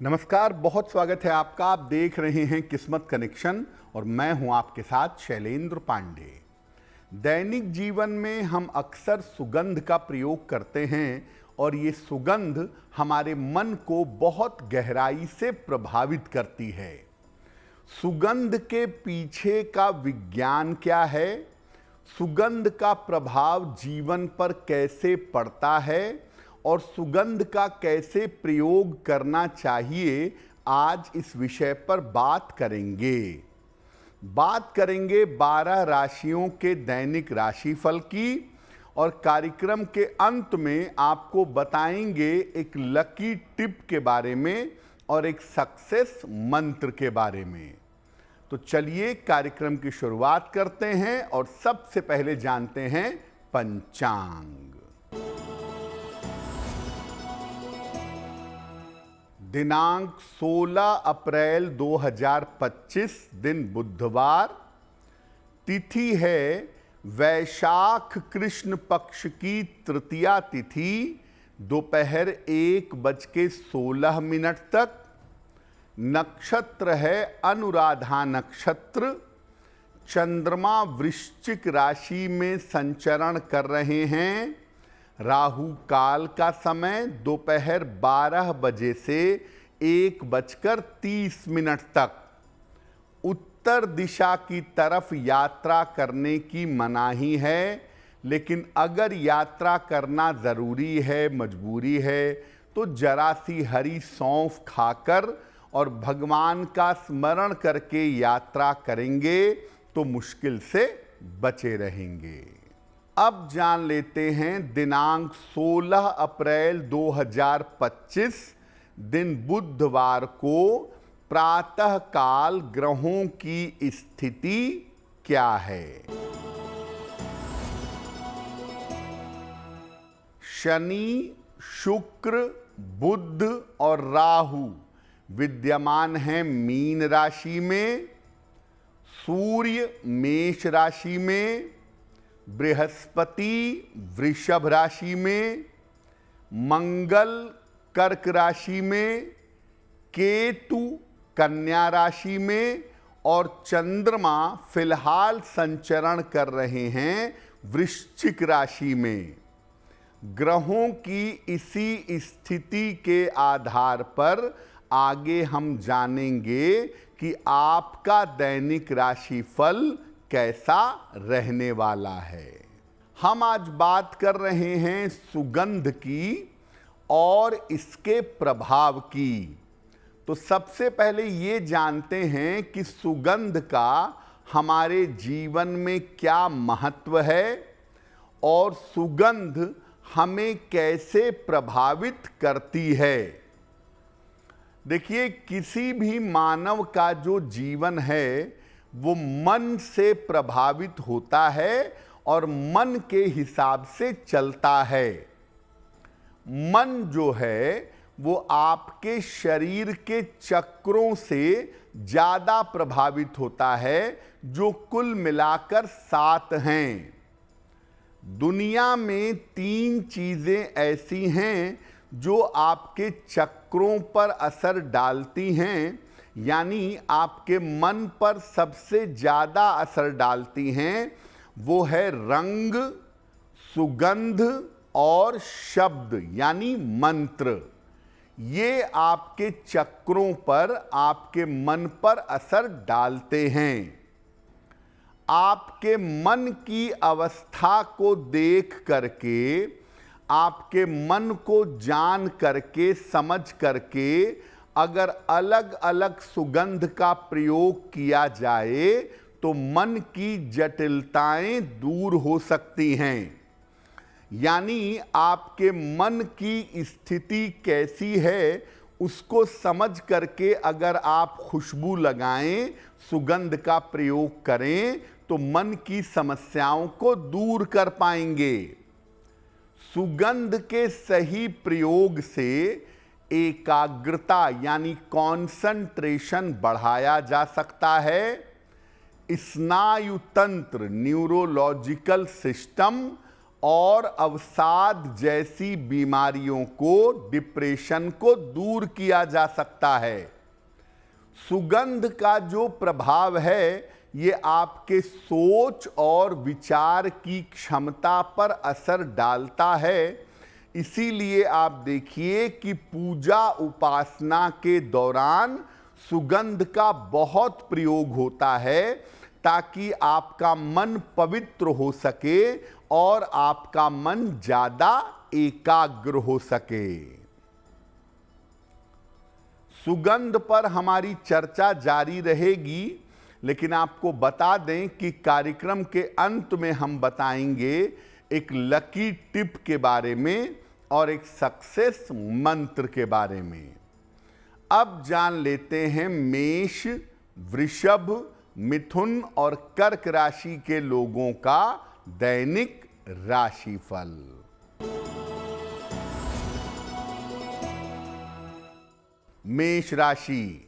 नमस्कार, बहुत स्वागत है आपका। आप देख रहे हैं किस्मत कनेक्शन और मैं हूं आपके साथ शैलेंद्र पांडे। दैनिक जीवन में हम अक्सर सुगंध का प्रयोग करते हैं और ये सुगंध हमारे मन को बहुत गहराई से प्रभावित करती है। सुगंध के पीछे का विज्ञान क्या है, सुगंध का प्रभाव जीवन पर कैसे पड़ता है और सुगंध का कैसे प्रयोग करना चाहिए, आज इस विषय पर बात करेंगे। 12 राशियों के दैनिक राशिफल की और कार्यक्रम के अंत में आपको बताएंगे एक लकी टिप के बारे में और एक सक्सेस मंत्र के बारे में। तो चलिए कार्यक्रम की शुरुआत करते हैं और सबसे पहले जानते हैं पंचांग। दिनांक 16 अप्रैल 2025, दिन बुधवार, तिथि है वैशाख कृष्ण पक्ष की तृतीया तिथि, दोपहर 1:16 तक। नक्षत्र है अनुराधा नक्षत्र। चंद्रमा वृश्चिक राशि में संचरण कर रहे हैं। राहु काल का समय दोपहर 12 बजे से 1:30 तक। उत्तर दिशा की तरफ यात्रा करने की मनाही है, लेकिन अगर यात्रा करना ज़रूरी है, मजबूरी है, तो जरा सी हरी सौंफ खाकर और भगवान का स्मरण करके यात्रा करेंगे तो मुश्किल से बचे रहेंगे। अब जान लेते हैं दिनांक 16 अप्रैल 2025, दिन बुधवार को प्रातः काल ग्रहों की स्थिति क्या है। शनि, शुक्र, बुध और राहु विद्यमान हैं मीन राशि में। सूर्य मेष राशि में, बृहस्पति वृषभ राशि में, मंगल कर्क राशि में, केतु कन्या राशि में और चंद्रमा फिलहाल संचरण कर रहे हैं वृश्चिक राशि में। ग्रहों की इसी स्थिति के आधार पर आगे हम जानेंगे कि आपका दैनिक राशिफल कैसा रहने वाला है। हम आज बात कर रहे हैं सुगंध की और इसके प्रभाव की। तो सबसे पहले ये जानते हैं कि सुगंध का हमारे जीवन में क्या महत्व है और सुगंध हमें कैसे प्रभावित करती है। देखिए, किसी भी मानव का जो जीवन है वो मन से प्रभावित होता है और मन के हिसाब से चलता है। मन जो है वो आपके शरीर के चक्रों से ज़्यादा प्रभावित होता है, जो कुल मिलाकर 7 हैं। दुनिया में 3 चीज़ें ऐसी हैं जो आपके चक्रों पर असर डालती हैं, यानी आपके मन पर सबसे ज़्यादा असर डालती हैं। वो है रंग, सुगंध और शब्द यानी मंत्र। ये आपके चक्रों पर, आपके मन पर असर डालते हैं। आपके मन की अवस्था को देख करके, आपके मन को जान करके, समझ करके अगर अलग अलग सुगंध का प्रयोग किया जाए तो मन की जटिलताएं दूर हो सकती हैं। यानी आपके मन की स्थिति कैसी है उसको समझ करके अगर आप खुशबू लगाएं, सुगंध का प्रयोग करें तो मन की समस्याओं को दूर कर पाएंगे। सुगंध के सही प्रयोग से एकाग्रता यानी कंसंट्रेशन बढ़ाया जा सकता है। स्नायु तंत्र, न्यूरोलॉजिकल सिस्टम और अवसाद जैसी बीमारियों को, डिप्रेशन को दूर किया जा सकता है। सुगंध का जो प्रभाव है ये आपके सोच और विचार की क्षमता पर असर डालता है। इसीलिए आप देखिए कि पूजा उपासना के दौरान सुगंध का बहुत प्रयोग होता है, ताकि आपका मन पवित्र हो सके और आपका मन ज्यादा एकाग्र हो सके। सुगंध पर हमारी चर्चा जारी रहेगी, लेकिन आपको बता दें कि कार्यक्रम के अंत में हम बताएंगे एक लकी टिप के बारे में और एक सक्सेस मंत्र के बारे में। अब जान लेते हैं मेष, वृषभ, मिथुन और कर्क राशि के लोगों का दैनिक राशिफल। मेष राशि,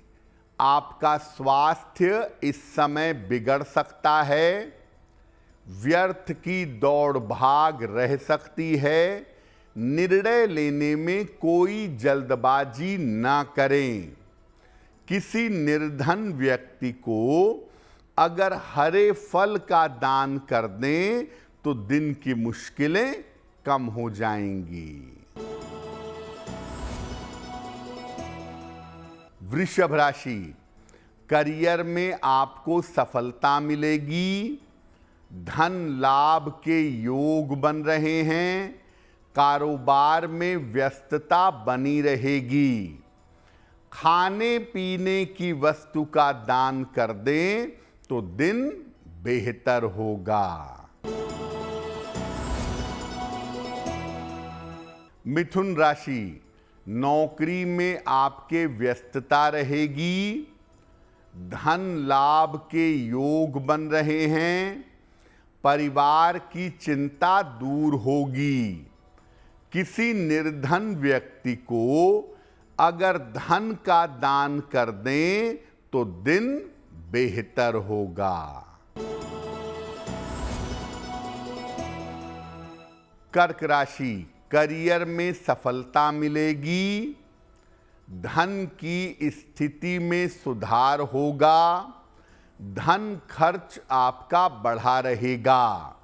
आपका स्वास्थ्य इस समय बिगड़ सकता है। व्यर्थ की दौड़ भाग रह सकती है। निर्णय लेने में कोई जल्दबाजी ना करें। किसी निर्धन व्यक्ति को अगर हरे फल का दान कर दें तो दिन की मुश्किलें कम हो जाएंगी। वृषभ राशि, करियर में आपको सफलता मिलेगी। धन लाभ के योग बन रहे हैं। कारोबार में व्यस्तता बनी रहेगी। खाने पीने की वस्तु का दान कर दें तो दिन बेहतर होगा। मिथुन राशि, नौकरी में आपके व्यस्तता रहेगी। धन लाभ के योग बन रहे हैं। परिवार की चिंता दूर होगी। किसी निर्धन व्यक्ति को अगर धन का दान कर दें तो दिन बेहतर होगा। कर्क राशि, करियर में सफलता मिलेगी। धन की स्थिति में सुधार होगा। धन खर्च आपका बढ़ा रहेगा।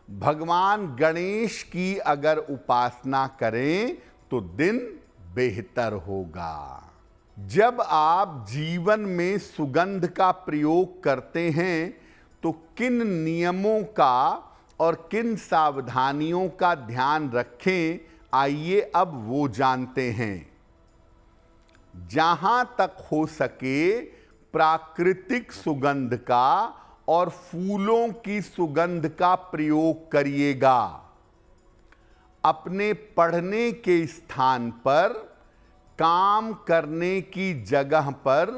भगवान गणेश की अगर उपासना करें तो दिन बेहतर होगा। जब आप जीवन में सुगंध का प्रयोग करते हैं तो किन नियमों का और किन सावधानियों का ध्यान रखें, आइए अब वो जानते हैं। जहां तक हो सके प्राकृतिक सुगंध का और फूलों की सुगंध का प्रयोग करिएगा। अपने पढ़ने के स्थान पर, काम करने की जगह पर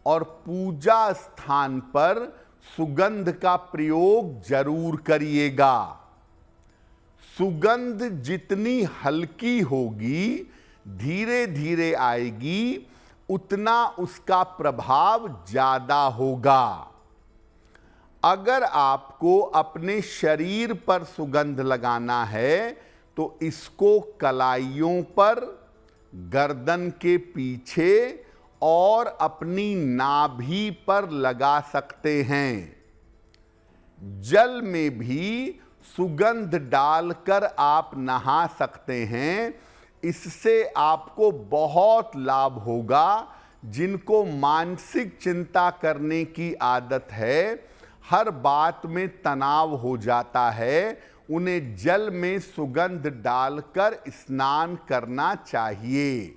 और पूजा स्थान पर सुगंध का प्रयोग जरूर करिएगा। सुगंध जितनी हल्की होगी, धीरे धीरे आएगी, उतना उसका प्रभाव ज्यादा होगा। अगर आपको अपने शरीर पर सुगंध लगाना है तो इसको कलाइयों पर, गर्दन के पीछे और अपनी नाभि पर लगा सकते हैं। जल में भी सुगंध डालकर आप नहा सकते हैं। इससे आपको बहुत लाभ होगा। जिनको मानसिक चिंता करने की आदत है, हर बात में तनाव हो जाता है, उन्हें जल में सुगंध डालकर स्नान करना चाहिए।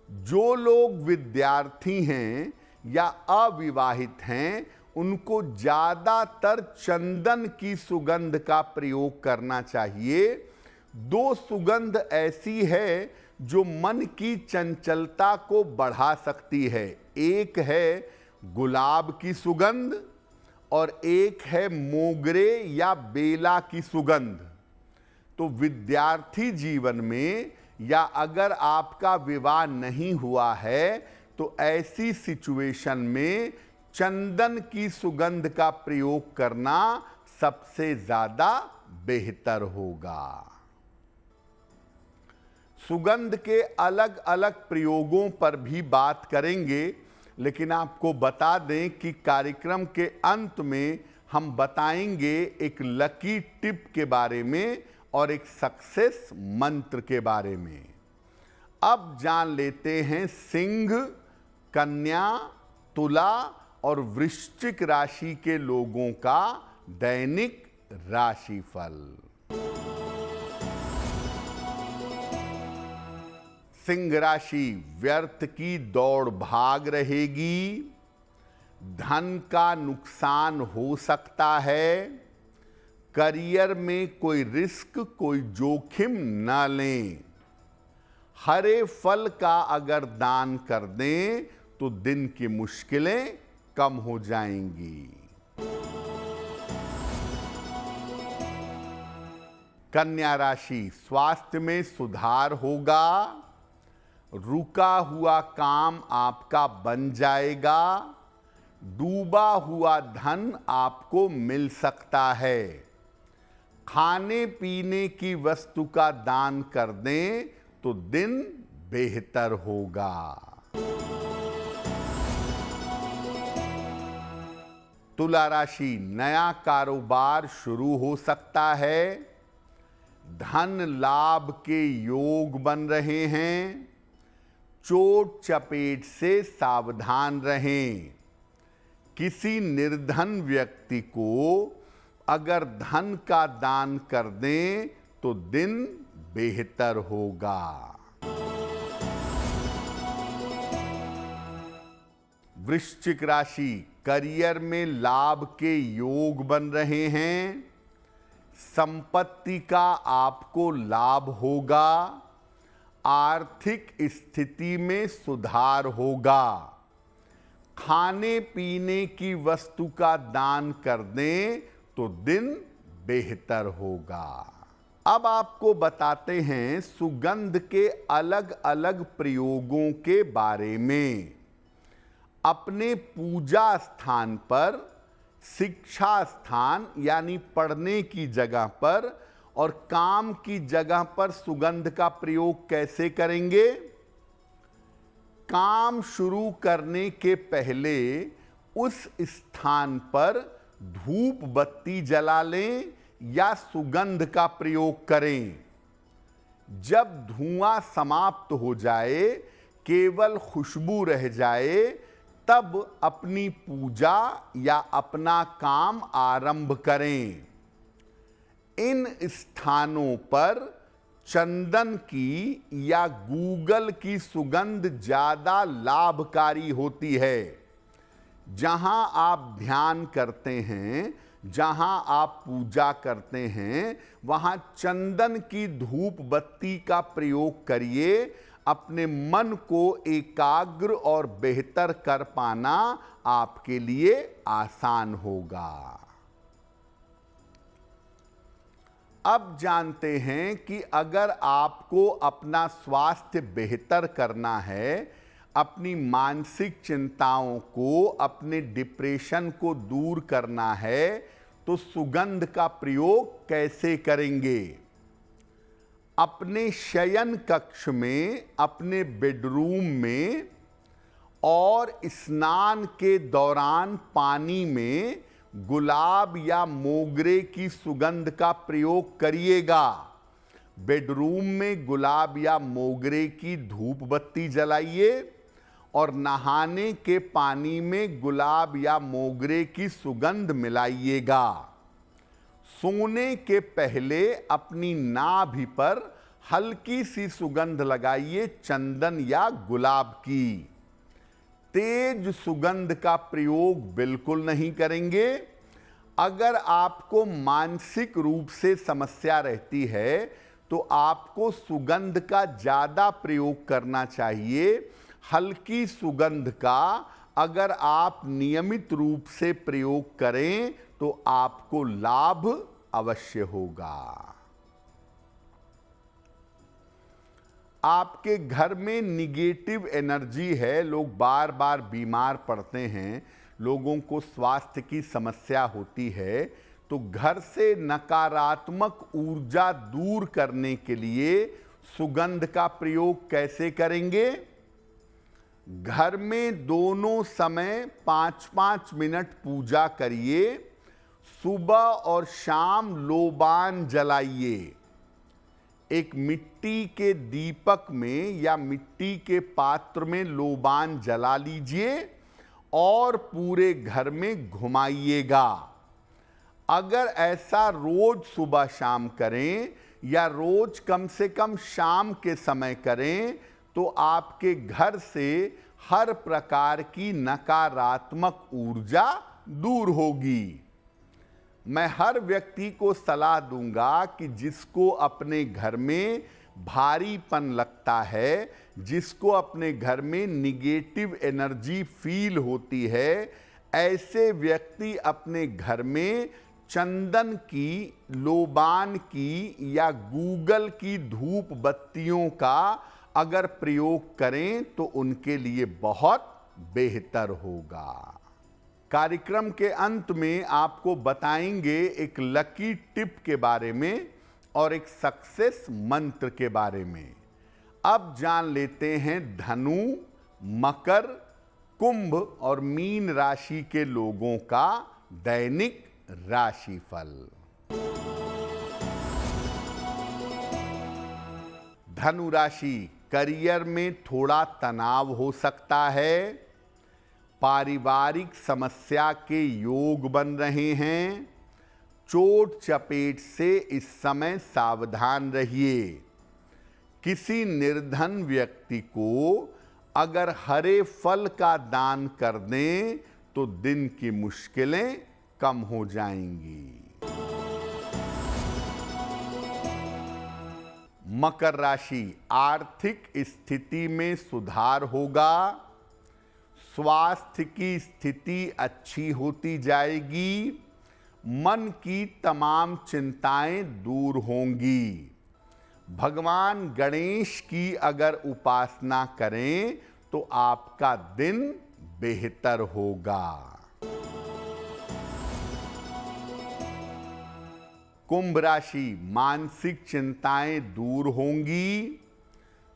जो लोग विद्यार्थी हैं या अविवाहित हैं, उनको ज़्यादातर चंदन की सुगंध का प्रयोग करना चाहिए। दो सुगंध ऐसी है जो मन की चंचलता को बढ़ा सकती है। एक है गुलाब की सुगंध और एक है मोगरे या बेला की सुगंध। तो विद्यार्थी जीवन में या अगर आपका विवाह नहीं हुआ है तो ऐसी सिचुएशन में चंदन की सुगंध का प्रयोग करना सबसे ज्यादा बेहतर होगा। सुगंध के अलग अलग प्रयोगों पर भी बात करेंगे, लेकिन आपको बता दें कि कार्यक्रम के अंत में हम बताएंगे एक लकी टिप के बारे में और एक सक्सेस मंत्र के बारे में। अब जान लेते हैं सिंह, कन्या, तुला और वृश्चिक राशि के लोगों का दैनिक राशिफल। सिंह राशि, व्यर्थ की दौड़ भाग रहेगी, धन का नुकसान हो सकता है, करियर में कोई रिस्क, कोई जोखिम न लें। हरे फल का अगर दान कर दें तो दिन की मुश्किलें कम हो जाएंगी। कन्या राशि, स्वास्थ्य में सुधार होगा, रुका हुआ काम आपका बन जाएगा, डूबा हुआ धन आपको मिल सकता है। खाने पीने की वस्तु का दान कर दें तो दिन बेहतर होगा। तुला राशि, नया कारोबार शुरू हो सकता है, धन लाभ के योग बन रहे हैं, चोट चपेट से सावधान रहें। किसी निर्धन व्यक्ति को अगर धन का दान कर दें तो दिन बेहतर होगा। वृश्चिक राशि, करियर में लाभ के योग बन रहे हैं, संपत्ति का आपको लाभ होगा, आर्थिक स्थिति में सुधार होगा। खाने पीने की वस्तु का दान कर दें तो दिन बेहतर होगा। अब आपको बताते हैं सुगंध के अलग अलग प्रयोगों के बारे में। अपने पूजा स्थान पर, शिक्षा स्थान यानी पढ़ने की जगह पर और काम की जगह पर सुगंध का प्रयोग कैसे करेंगे? काम शुरू करने के पहले उस स्थान पर धूप बत्ती जला लें या सुगंध का प्रयोग करें। जब धुआं समाप्त हो जाए, केवल खुशबू रह जाए, तब अपनी पूजा या अपना काम आरंभ करें। इन स्थानों पर चंदन की या गूगल की सुगंध ज्यादा लाभकारी होती है। जहां आप ध्यान करते हैं, जहां आप पूजा करते हैं, वहां चंदन की धूप बत्ती का प्रयोग करिए। अपने मन को एकाग्र और बेहतर कर पाना आपके लिए आसान होगा। अब जानते हैं कि अगर आपको अपना स्वास्थ्य बेहतर करना है, अपनी मानसिक चिंताओं को, अपने डिप्रेशन को दूर करना है, तो सुगंध का प्रयोग कैसे करेंगे? अपने शयन कक्ष में, अपने बेडरूम में और स्नान के दौरान पानी में गुलाब या मोगरे की सुगंध का प्रयोग करिएगा। बेडरूम में गुलाब या मोगरे की धूप बत्ती जलाइए और नहाने के पानी में गुलाब या मोगरे की सुगंध मिलाइएगा। सोने के पहले अपनी नाभि पर हल्की सी सुगंध लगाइए, चंदन या गुलाब की। तेज सुगंध का प्रयोग बिल्कुल नहीं करेंगे। अगर आपको मानसिक रूप से समस्या रहती है तो आपको सुगंध का ज्यादा प्रयोग करना चाहिए। हल्की सुगंध का अगर आप नियमित रूप से प्रयोग करें तो आपको लाभ अवश्य होगा। आपके घर में निगेटिव एनर्जी है, लोग बार बार बीमार पड़ते हैं, लोगों को स्वास्थ्य की समस्या होती है, तो घर से नकारात्मक ऊर्जा दूर करने के लिए सुगंध का प्रयोग कैसे करेंगे? घर में दोनों समय 5-5 मिनट पूजा करिए। सुबह और शाम लोबान जलाइए। एक मिट्टी के दीपक में या मिट्टी के पात्र में लोबान जला लीजिए और पूरे घर में घुमाइएगा। अगर ऐसा रोज सुबह शाम करें या रोज कम से कम शाम के समय करें तो आपके घर से हर प्रकार की नकारात्मक ऊर्जा दूर होगी। मैं हर व्यक्ति को सलाह दूंगा कि जिसको अपने घर में भारीपन लगता है, जिसको अपने घर में निगेटिव एनर्जी फील होती है, ऐसे व्यक्ति अपने घर में चंदन की, लोबान की या गूगल की धूप बत्तियों का अगर प्रयोग करें तो उनके लिए बहुत बेहतर होगा। कार्यक्रम के अंत में आपको बताएंगे एक लकी टिप के बारे में और एक सक्सेस मंत्र के बारे में। अब जान लेते हैं धनु, मकर, कुंभ और मीन राशि के लोगों का दैनिक राशिफल। धनु राशि, करियर में थोड़ा तनाव हो सकता है। पारिवारिक समस्या के योग बन रहे हैं। चोट चपेट से इस समय सावधान रहिए। किसी निर्धन व्यक्ति को अगर हरे फल का दान कर दें तो दिन की मुश्किलें कम हो जाएंगी। मकर राशि, आर्थिक स्थिति में सुधार होगा। स्वास्थ्य की स्थिति अच्छी होती जाएगी। मन की तमाम चिंताएं दूर होंगी। भगवान गणेश की अगर उपासना करें तो आपका दिन बेहतर होगा। कुंभ राशि, मानसिक चिंताएं दूर होंगी।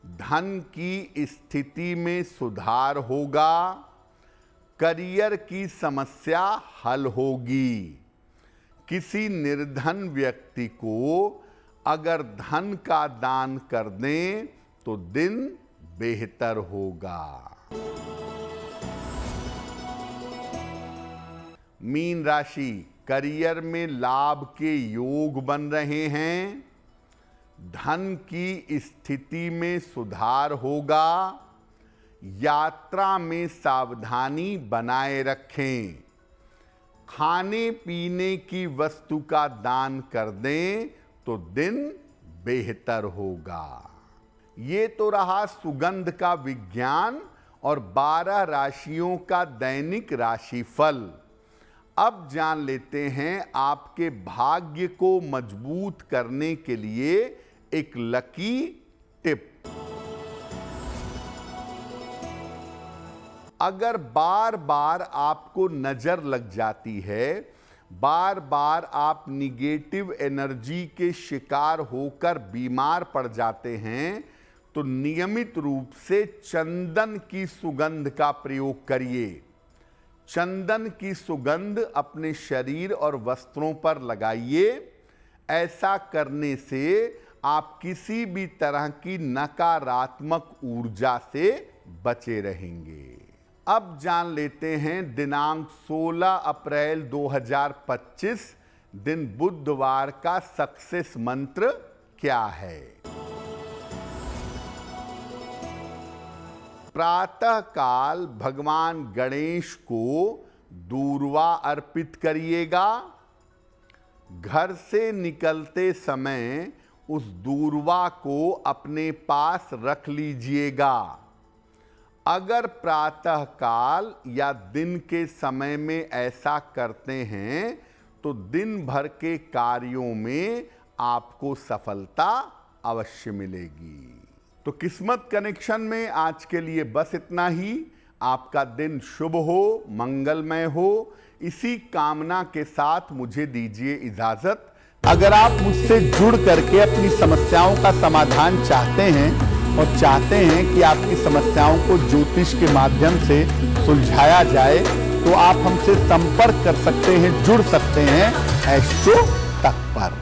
धन की स्थिति में सुधार होगा। करियर की समस्या हल होगी। किसी निर्धन व्यक्ति को अगर धन का दान कर दें तो दिन बेहतर होगा। मीन राशि, करियर में लाभ के योग बन रहे हैं। धन की स्थिति में सुधार होगा। यात्रा में सावधानी बनाए रखें। खाने पीने की वस्तु का दान कर दें तो दिन बेहतर होगा। ये तो रहा सुगंध का विज्ञान और 12 राशियों का दैनिक राशिफल। अब जान लेते हैं आपके भाग्य को मजबूत करने के लिए एक लकी टिप। अगर बार बार आपको नजर लग जाती है, बार बार आप निगेटिव एनर्जी के शिकार होकर बीमार पड़ जाते हैं, तो नियमित रूप से चंदन की सुगंध का प्रयोग करिए। चंदन की सुगंध अपने शरीर और वस्त्रों पर लगाइए। ऐसा करने से आप किसी भी तरह की नकारात्मक ऊर्जा से बचे रहेंगे। अब जान लेते हैं दिनांक 16 अप्रैल 2025 दिन बुधवार का सक्सेस मंत्र क्या है। प्रातः काल भगवान गणेश को दूर्वा अर्पित करिएगा। घर से निकलते समय उस दूर्वा को अपने पास रख लीजिएगा। अगर प्रातः काल या दिन के समय में ऐसा करते हैं तो दिन भर के कार्यों में आपको सफलता अवश्य मिलेगी। तो किस्मत कनेक्शन में आज के लिए बस इतना ही। आपका दिन शुभ हो, मंगलमय हो, इसी कामना के साथ मुझे दीजिए इजाजत। अगर आप मुझसे जुड़ करके अपनी समस्याओं का समाधान चाहते हैं और चाहते हैं कि आपकी समस्याओं को ज्योतिष के माध्यम से सुलझाया जाए, तो आप हमसे संपर्क कर सकते हैं, जुड़ सकते हैं एस्ट्रो तक पर।